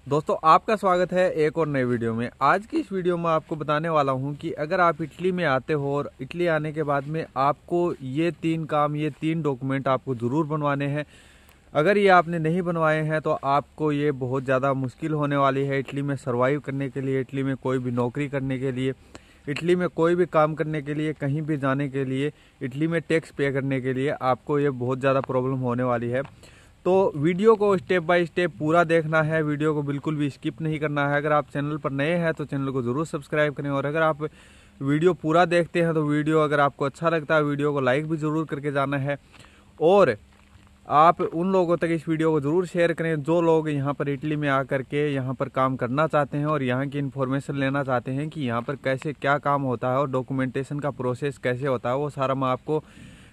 दोस्तों आपका स्वागत है एक और नए वीडियो में। आज की इस वीडियो में आपको बताने वाला हूं कि अगर आप इटली में आते हो और इटली आने के बाद में आपको ये तीन डॉक्यूमेंट आपको ज़रूर बनवाने हैं। अगर ये आपने नहीं बनवाए हैं तो आपको ये बहुत ज़्यादा मुश्किल होने वाली है इटली में सर्वाइव करने के लिए, इटली में कोई भी नौकरी करने के लिए, इटली में कोई भी काम करने के लिए, कहीं भी जाने के लिए, इटली में टैक्स पे करने के लिए आपको ये बहुत ज़्यादा प्रॉब्लम होने वाली है। तो वीडियो को स्टेप बाय स्टेप पूरा देखना है, वीडियो को बिल्कुल भी स्किप नहीं करना है। अगर आप चैनल पर नए हैं तो चैनल को ज़रूर सब्सक्राइब करें, और अगर आप वीडियो पूरा देखते हैं तो वीडियो अगर आपको अच्छा लगता है वीडियो को लाइक भी ज़रूर करके जाना है। और आप उन लोगों तक इस वीडियो को ज़रूर शेयर करें जो लोग यहाँ पर इटली में आकर के यहाँ पर काम करना चाहते हैं और यहाँ की इन्फॉर्मेशन लेना चाहते हैं कि यहाँ पर कैसे क्या काम होता है और डॉक्यूमेंटेशन का प्रोसेस कैसे होता है। वो सारा मैं आपको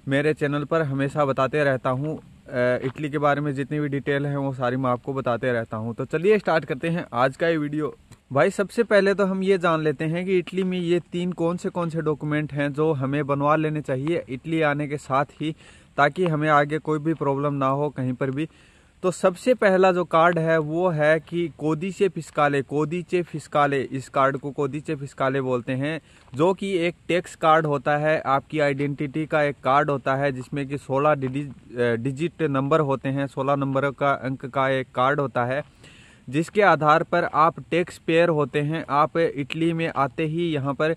मेरे चैनल पर हमेशा बताते रहता हूँ। इटली के बारे में जितनी भी डिटेल है वो सारी मैं आपको बताते रहता हूँ। तो चलिए स्टार्ट करते हैं आज का ये वीडियो। भाई सबसे पहले तो हम ये जान लेते हैं कि इटली में ये कौन से डॉक्यूमेंट हैं जो हमें बनवा लेने चाहिए इटली आने के साथ ही, ताकि हमें आगे कोई भी प्रॉब्लम ना हो कहीं पर भी। तो सबसे पहला जो कार्ड है वो है कि कोदिचे फिस्काले, इस कार्ड को कोदिचे फिस्काले बोलते हैं, जो कि एक टैक्स कार्ड होता है, आपकी आइडेंटिटी का एक कार्ड होता है जिसमें कि 16 डिजिट नंबर होते हैं, 16 नंबर का अंक का एक कार्ड होता है जिसके आधार पर आप टैक्स पेयर होते हैं। आप इटली में आते ही यहाँ पर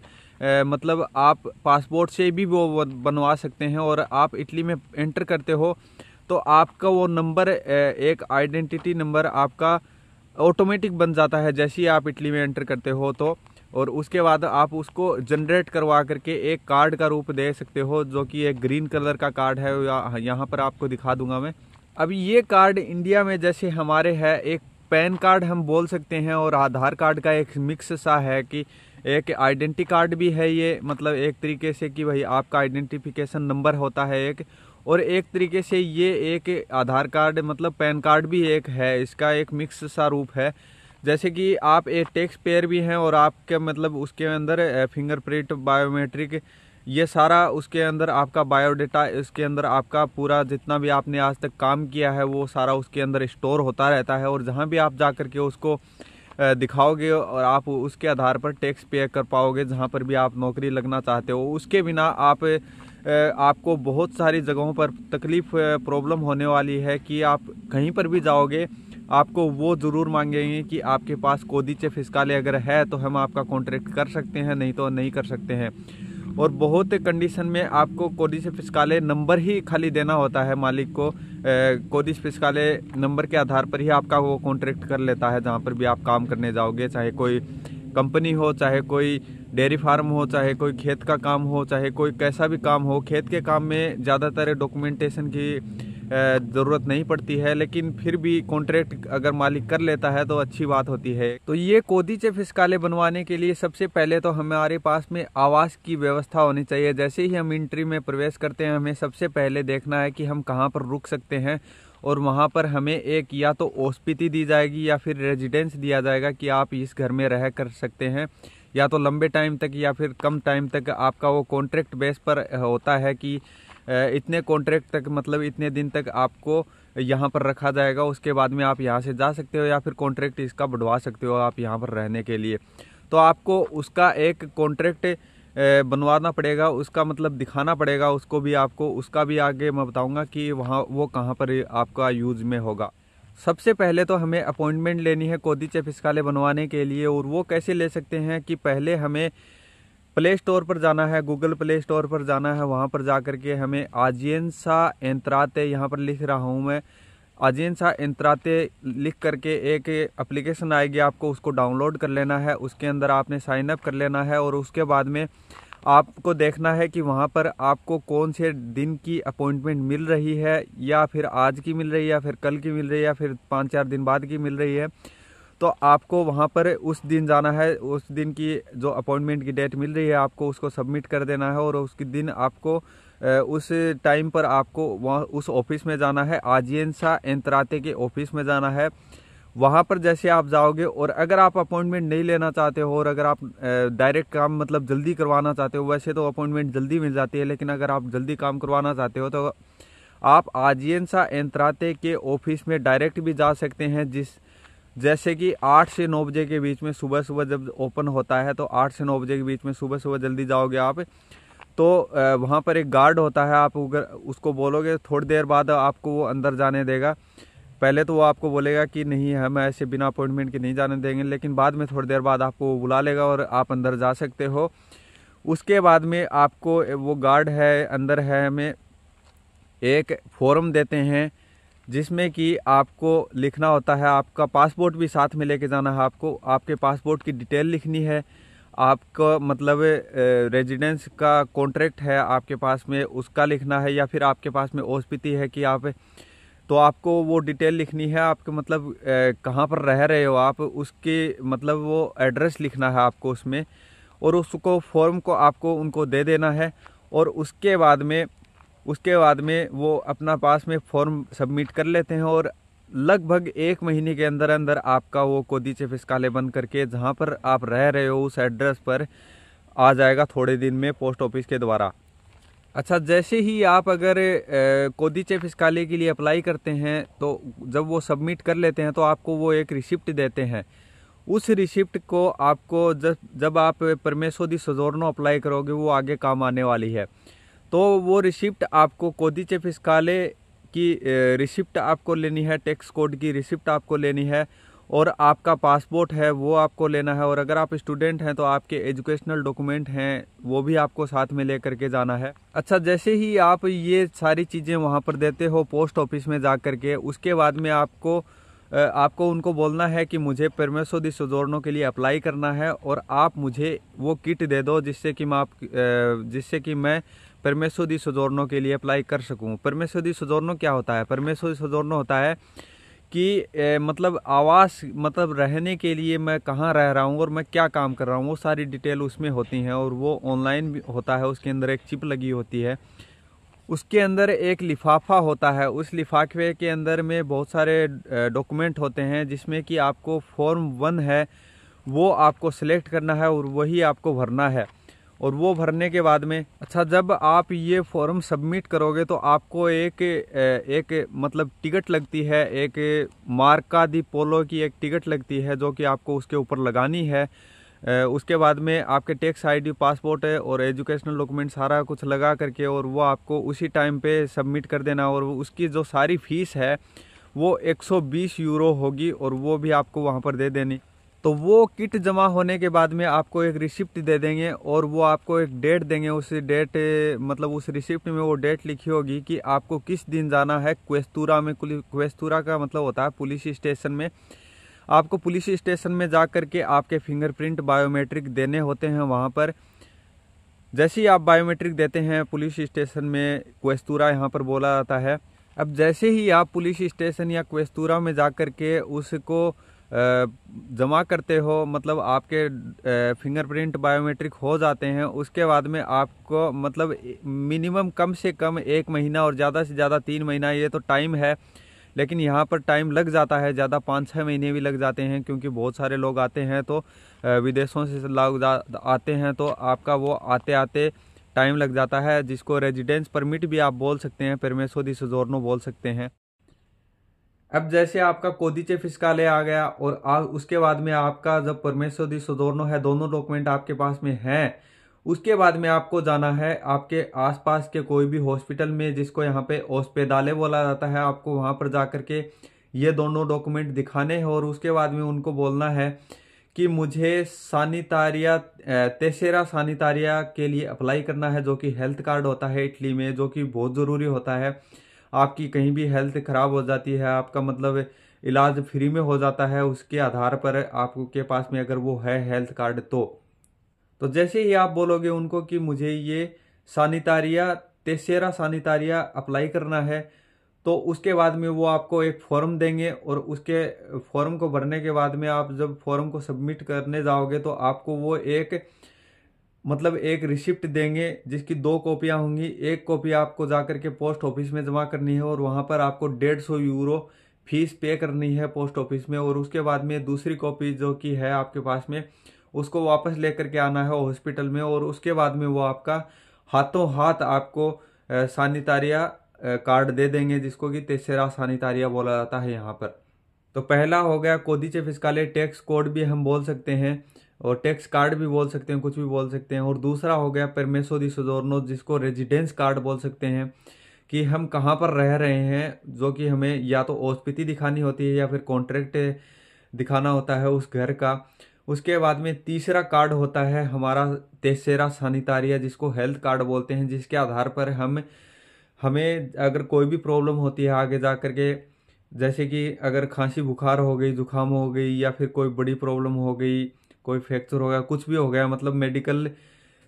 मतलब आप पासपोर्ट से भी वो बनवा सकते हैं, और आप इटली में एंटर करते हो तो आपका वो नंबर एक आइडेंटिटी नंबर आपका ऑटोमेटिक बन जाता है जैसे ही आप इटली में एंटर करते हो। तो और उसके बाद आप उसको जनरेट करवा करके एक कार्ड का रूप दे सकते हो, जो कि एक ग्रीन कलर का कार्ड है, यहाँ पर आपको दिखा दूंगा मैं। अब ये कार्ड इंडिया में जैसे हमारे है एक पैन कार्ड हम बोल सकते हैं, और आधार कार्ड का एक मिक्स सा है कि एक आइडेंटिटी कार्ड भी है ये, मतलब एक तरीके से कि भाई आपका आइडेंटिफिकेशन नंबर होता है एक, और एक तरीके से ये एक आधार कार्ड मतलब पैन कार्ड भी एक है, इसका एक मिक्स सा रूप है। जैसे कि आप एक टैक्स पेयर भी हैं और आपके मतलब उसके अंदर फिंगरप्रिंट, बायोमेट्रिक, ये सारा उसके अंदर आपका बायोडाटा, इसके अंदर आपका पूरा जितना भी आपने आज तक काम किया है वो सारा उसके अंदर स्टोर होता रहता है। और जहाँ भी आप जा कर के उसको दिखाओगे और आप उसके आधार पर टैक्स पे कर पाओगे जहाँ पर भी आप नौकरी लगना चाहते हो। उसके बिना आपको बहुत सारी जगहों पर तकलीफ प्रॉब्लम होने वाली है कि आप कहीं पर भी जाओगे आपको वो ज़रूर मांगेंगे कि आपके पास कोदिचे फिस्काले अगर है तो हम आपका कॉन्ट्रैक्ट कर सकते हैं, नहीं तो नहीं कर सकते हैं। और बहुत कंडीशन में आपको कोदिचे फिस्काले नंबर ही खाली देना होता है मालिक को। कोदिचे फिस्काले नंबर के आधार पर ही आपका वो कॉन्ट्रैक्ट कर लेता है जहाँ पर भी आप काम करने जाओगे, चाहे कोई कंपनी हो, चाहे कोई डेयरी फार्म हो, चाहे कोई खेत का काम हो, चाहे कोई कैसा भी काम हो। खेत के काम में ज़्यादातर डॉक्यूमेंटेशन की ज़रूरत नहीं पड़ती है, लेकिन फिर भी कॉन्ट्रैक्ट अगर मालिक कर लेता है तो अच्छी बात होती है। तो ये कोदिचे फिस्काले बनवाने के लिए सबसे पहले तो हमारे पास में आवास की व्यवस्था होनी चाहिए। जैसे ही हम एंट्री में प्रवेश करते हैं हमें सबसे पहले देखना है कि हम कहाँ पर रुक सकते हैं, और वहाँ पर हमें एक या तो ओस्पिती दी जाएगी या फिर रेजिडेंस दिया जाएगा कि आप इस घर में रह कर सकते हैं, या तो लंबे टाइम तक या फिर कम टाइम तक। आपका वो कॉन्ट्रैक्ट बेस पर होता है कि इतने कॉन्ट्रैक्ट तक मतलब इतने दिन तक आपको यहाँ पर रखा जाएगा, उसके बाद में आप यहाँ से जा सकते हो या फिर कॉन्ट्रैक्ट इसका बढ़वा सकते हो आप यहाँ पर रहने के लिए। तो आपको उसका एक कॉन्ट्रैक्ट बनवाना पड़ेगा, उसका मतलब दिखाना पड़ेगा उसको भी, आपको उसका भी आगे मैं बताऊंगा कि वहाँ वो कहाँ पर आपका यूज में होगा। सबसे पहले तो हमें अपॉइंटमेंट लेनी है कोदिचे फिस्काले बनवाने के लिए, और वो कैसे ले सकते हैं कि पहले हमें प्ले स्टोर पर जाना है, गूगल प्ले स्टोर पर जाना है। वहाँ पर जा कर के हमें आजिएंसा एंत्राते, यहाँ पर लिख रहा हूँ मैं, आजिएंसा एंत्राते लिख करके एक एप्लीकेशन आएगी, आपको उसको डाउनलोड कर लेना है। उसके अंदर आपने साइन अप कर लेना है, और उसके बाद में आपको देखना है कि वहाँ पर आपको कौन से दिन की अपॉइंटमेंट मिल रही है, या फिर आज की मिल रही है, या फिर कल की मिल रही है, या फिर 5-4 दिन बाद की मिल रही है। तो आपको वहाँ पर उस दिन जाना है, उस दिन की जो अपॉइंटमेंट की डेट मिल रही है आपको उसको सबमिट कर देना है, और उसके दिन आपको उस टाइम पर आपको वहाँ उस ऑफिस में जाना है, आजिएंसा एंत्राते के ऑफिस में जाना है। वहाँ पर जैसे आप जाओगे, और अगर आप अपॉइंटमेंट नहीं लेना चाहते हो और अगर आप डायरेक्ट काम मतलब जल्दी करवाना चाहते हो, वैसे तो अपॉइंटमेंट जल्दी मिल जाती है, लेकिन अगर आप जल्दी काम करवाना चाहते हो तो आप आजिएंसा एंत्राते के ऑफिस में डायरेक्ट भी जा सकते हैं, जैसे कि 8 से 9 बजे के बीच में सुबह सुबह जब ओपन होता है, तो 8 से 9 बजे के बीच में सुबह सुबह जल्दी जाओगे आप, तो वहाँ पर एक गार्ड होता है, आप अगर उसको बोलोगे थोड़ी देर बाद आपको वो अंदर जाने देगा। पहले तो वो आपको बोलेगा कि नहीं, हम ऐसे बिना अपॉइंटमेंट के नहीं जाने देंगे, लेकिन बाद में थोड़ी देर बाद आपको वो बुला लेगा और आप अंदर जा सकते हो। उसके बाद में आपको वो गार्ड है अंदर है हमें एक फॉर्म देते हैं, जिसमें कि आपको लिखना होता है, आपका पासपोर्ट भी साथ में लेके जाना है आपको, आपके पासपोर्ट की डिटेल लिखनी है, आपका मतलब रेजिडेंस का कॉन्ट्रैक्ट है आपके पास में उसका लिखना है, या फिर आपके पास में ओसीपीटी है कि आप, तो आपको वो डिटेल लिखनी है, आपके मतलब कहाँ पर रह रहे हो आप, उसके मतलब वो एड्रेस लिखना है आपको उसमें, और उसको फॉर्म को आपको उनको दे देना है। और उसके बाद में वो अपना पास में फॉर्म सबमिट कर लेते हैं, और लगभग 1 महीने के अंदर अंदर आपका वो कोदीचे फिस्काले बन करके जहाँ पर आप रह रहे हो उस एड्रेस पर आ जाएगा थोड़े दिन में पोस्ट ऑफिस के द्वारा। अच्छा, जैसे ही आप अगर कोदीचे फिस्काले के लिए अप्लाई करते हैं, तो जब वो सबमिट कर लेते हैं तो आपको वो एक रिसिप्ट देते हैं। उस रिसिप्ट को आपको जब आप परमेसो दी सोजोर्नो अप्लाई करोगे वो आगे काम आने वाली है। तो वो रिसिप्ट आपको कोदीचे फिस्काले की रिसिप्ट आपको लेनी है, टैक्स कोड की रिसिप्ट आपको लेनी है, और आपका पासपोर्ट है वो आपको लेना है, और अगर आप स्टूडेंट हैं तो आपके एजुकेशनल डॉक्यूमेंट हैं वो भी आपको साथ में ले करके जाना है। अच्छा, जैसे ही आप ये सारी चीज़ें वहाँ पर देते हो पोस्ट ऑफिस में जा करके, उसके बाद में आपको उनको बोलना है कि मुझे परमेसो दी सोजोर्नो के लिए अप्लाई करना है, और आप मुझे वो किट दे दो जिससे कि मैं परमेसो दी सोजोर्नो के लिए अप्लाई कर सकूं। परमेसो दी सोजोर्नो क्या होता है? परमेसो दी सोजोर्नो होता है कि मतलब आवास, मतलब रहने के लिए मैं कहाँ रह रहा हूँ और मैं क्या काम कर रहा हूँ, वो सारी डिटेल उसमें होती हैं, और वो ऑनलाइन भी होता है। उसके अंदर एक चिप लगी होती है, उसके अंदर एक लिफाफा होता है, उस लिफाफे के अंदर में बहुत सारे डॉक्यूमेंट होते हैं, जिसमें कि आपको फॉर्म 1 है वो आपको सिलेक्ट करना है और वही आपको भरना है। और वो भरने के बाद में, अच्छा, जब आप ये फॉर्म सबमिट करोगे तो आपको एक मतलब टिकट लगती है, एक मार्का दी पोलो की एक टिकट लगती है जो कि आपको उसके ऊपर लगानी है। उसके बाद में आपके टैक्स आईडी, पासपोर्ट है और एजुकेशनल डॉक्यूमेंट सारा कुछ लगा करके, और वो आपको उसी टाइम पे सबमिट कर देना, और उसकी जो सारी फीस है वो 120 यूरो होगी, और वो भी आपको वहाँ पर दे देनी। तो वो किट जमा होने के बाद में आपको एक रिसिप्ट दे देंगे, और वो आपको एक डेट देंगे। उस डेट मतलब उस रिसिप्ट में वो डेट लिखी होगी कि आपको किस दिन जाना है क्वेस्तूरा में। क्वेस्तूरा का मतलब होता है पुलिस स्टेशन में। आपको पुलिस स्टेशन में जा करके आपके फिंगरप्रिंट बायोमेट्रिक देने होते हैं वहाँ पर। जैसे ही आप बायोमेट्रिक देते हैं पुलिस स्टेशन में, क्वेस्तूरा यहाँ पर बोला जाता है। अब जैसे ही आप पुलिस स्टेशन या क्वेस्तूरा में जा करके उसको जमा करते हो, मतलब आपके फिंगरप्रिंट बायोमेट्रिक हो जाते हैं, उसके बाद में आपको मतलब मिनिमम कम से कम 1 महीना और ज़्यादा से ज़्यादा 3 महीना, ये तो टाइम है, लेकिन यहाँ पर टाइम लग जाता है ज़्यादा, 5-6 महीने भी लग जाते हैं, क्योंकि बहुत सारे लोग आते हैं, तो विदेशों से लोग आते हैं, तो आपका वो आते आते टाइम लग जाता है, जिसको रेजिडेंस परमिट भी आप बोल सकते हैं, परमेसो दी सोजोर्नो बोल सकते हैं। अब जैसे आपका कोदीचे फिस्काले आ गया, और उसके बाद में आपका जब परमेसो दी सोजोर्नो है, दोनों डॉक्यूमेंट आपके पास में हैं, उसके बाद में आपको जाना है आपके आसपास के कोई भी हॉस्पिटल में, जिसको यहाँ पे ओस्पेदाले बोला जाता है। आपको वहाँ पर जा करके ये दोनों डॉक्यूमेंट दिखाने हैं, और उसके बाद में उनको बोलना है कि मुझे सानितारिया, तेसेरा सानितारिया के लिए अप्लाई करना है, जो कि हेल्थ कार्ड होता है इटली में, जो कि बहुत ज़रूरी होता है। आपकी कहीं भी हेल्थ खराब हो जाती है, आपका मतलब इलाज फ्री में हो जाता है उसके आधार पर, आपके पास में अगर वो है हेल्थ कार्ड तो जैसे ही आप बोलोगे उनको कि मुझे ये सानितारिया, तेसेरा सानितारिया अप्लाई करना है, तो उसके बाद में वो आपको एक फॉर्म देंगे, और उसके फॉर्म को भरने के बाद में आप जब फॉर्म को सबमिट करने जाओगे तो आपको वो एक रिसिप्ट देंगे, जिसकी 2 कॉपियां होंगी। एक कॉपी आपको जाकर के पोस्ट ऑफिस में जमा करनी है, और वहां पर आपको 150 यूरो फीस पे करनी है पोस्ट ऑफिस में, और उसके बाद में दूसरी कॉपी जो कि है आपके पास में, उसको वापस लेकर के आना है हॉस्पिटल में, और उसके बाद में वो आपका हाथों हाथ आपको सानितारिया कार्ड दे देंगे, जिसको कि तेसेरा सानितारिया बोला जाता है यहाँ पर। तो पहला हो गया कोदिचे फिस्काले टैक्स कोड भी हम बोल सकते हैं, और टैक्स कार्ड भी बोल सकते हैं, कुछ भी बोल सकते हैं। और दूसरा हो गया परमेसो दी सोजोर्नो, जिसको रेजिडेंस कार्ड बोल सकते हैं, कि हम कहाँ पर रह रहे हैं, जो कि हमें या तो औस्पिति दिखानी होती है या फिर कॉन्ट्रैक्ट दिखाना होता है उस घर का। उसके बाद में तीसरा कार्ड होता है हमारा तेसेरा सैनिटारिया, जिसको हेल्थ कार्ड बोलते हैं, जिसके आधार पर हमें अगर कोई भी प्रॉब्लम होती है आगे जा कर के, जैसे कि अगर खांसी बुखार हो गई, जुकाम हो गई, या फिर कोई बड़ी प्रॉब्लम हो गई, कोई फ्रैक्चर हो गया, कुछ भी हो गया, मतलब मेडिकल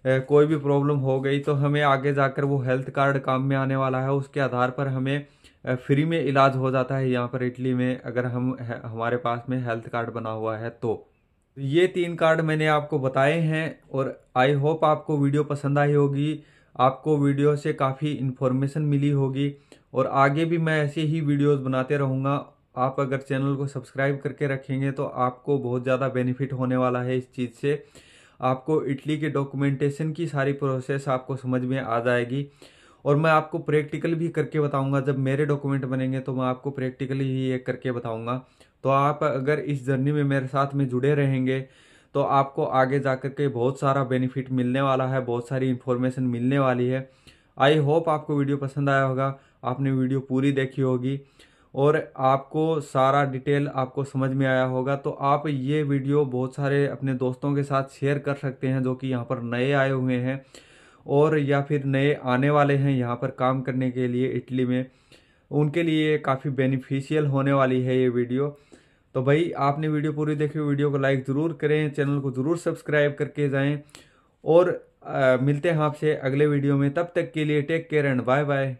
कोई भी प्रॉब्लम हो गई, तो हमें आगे जाकर वो हेल्थ कार्ड काम में आने वाला है। उसके आधार पर हमें फ्री में इलाज हो जाता है यहाँ पर इटली में, अगर हमारे पास में हेल्थ कार्ड बना हुआ है तो। ये 3 कार्ड मैंने आपको बताए हैं, और आई होप आपको वीडियो पसंद आई होगी, आपको वीडियो से काफ़ी इन्फॉर्मेशन मिली होगी, और आगे भी मैं ऐसे ही वीडियोस बनाते रहूँगा। आप अगर चैनल को सब्सक्राइब करके रखेंगे तो आपको बहुत ज़्यादा बेनिफिट होने वाला है इस चीज़ से। आपको इटली के डॉक्यूमेंटेशन की सारी प्रोसेस आपको समझ में आ जाएगी, और मैं आपको प्रैक्टिकल भी करके बताऊंगा। जब मेरे डॉक्यूमेंट बनेंगे तो मैं आपको प्रैक्टिकली ही ये करके बताऊंगा। तो आप अगर इस जर्नी में मेरे साथ में जुड़े रहेंगे तो आपको आगे जाकर के बहुत सारा बेनिफिट मिलने वाला है, बहुत सारी इन्फॉर्मेशन मिलने वाली है। आई होप आपको वीडियो पसंद आया होगा, आपने वीडियो पूरी देखी होगी, और आपको सारा डिटेल आपको समझ में आया होगा। तो आप ये वीडियो बहुत सारे अपने दोस्तों के साथ शेयर कर सकते हैं जो कि यहाँ पर नए आए हुए हैं, और या फिर नए आने वाले हैं यहाँ पर काम करने के लिए इटली में। उनके लिए काफ़ी बेनिफिशियल होने वाली है ये वीडियो। तो भाई आपने वीडियो पूरी देखी, वीडियो को लाइक ज़रूर करें, चैनल को ज़रूर सब्सक्राइब करके जाएं, और मिलते हैं आपसे अगले वीडियो में। तब तक के लिए take care and bye bye.